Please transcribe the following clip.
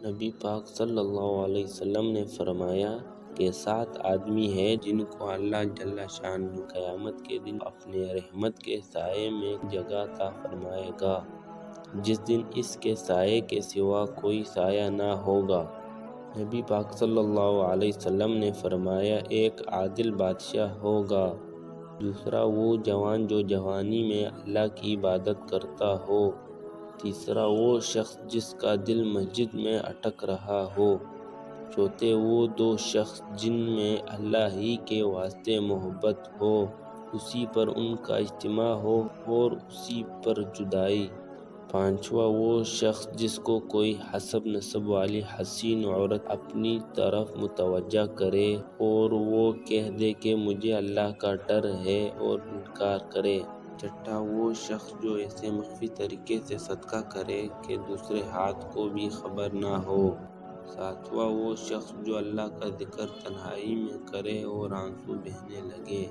نبی پاک صلی اللہ علیہ وسلم نے فرمایا کہ 7 آدمی ہیں جن کو اللہ جل شانہ قیامت کے دن اپنے رحمت کے سائے میں جگہ عطا فرمائے گا، جس دن اس کے سائے کے سوا کوئی سایہ نہ ہوگا۔ نبی پاک صلی اللہ علیہ وسلم نے فرمایا، ایک عادل بادشاہ ہوگا، دوسرا وہ جوان جو جوانی میں اللہ کی عبادت کرتا ہو، تیسرا وہ شخص جس کا دل مسجد میں اٹک رہا ہو، چوتھے وہ 2 شخص جن میں اللہ ہی کے واسطے محبت ہو، اسی پر ان کا اجتماع ہو اور اسی پر جدائی، پانچواں وہ شخص جس کو کوئی حسب نسب والی حسین عورت اپنی طرف متوجہ کرے اور وہ کہہ دے کہ مجھے اللہ کا ڈر ہے اور انکار کرے، چھٹا وہ شخص جو ایسے مخفی طریقے سے صدقہ کرے کہ دوسرے ہاتھ کو بھی خبر نہ ہو، ساتواں وہ شخص جو اللہ کا ذکر تنہائی میں کرے اور آنسو بہنے لگے۔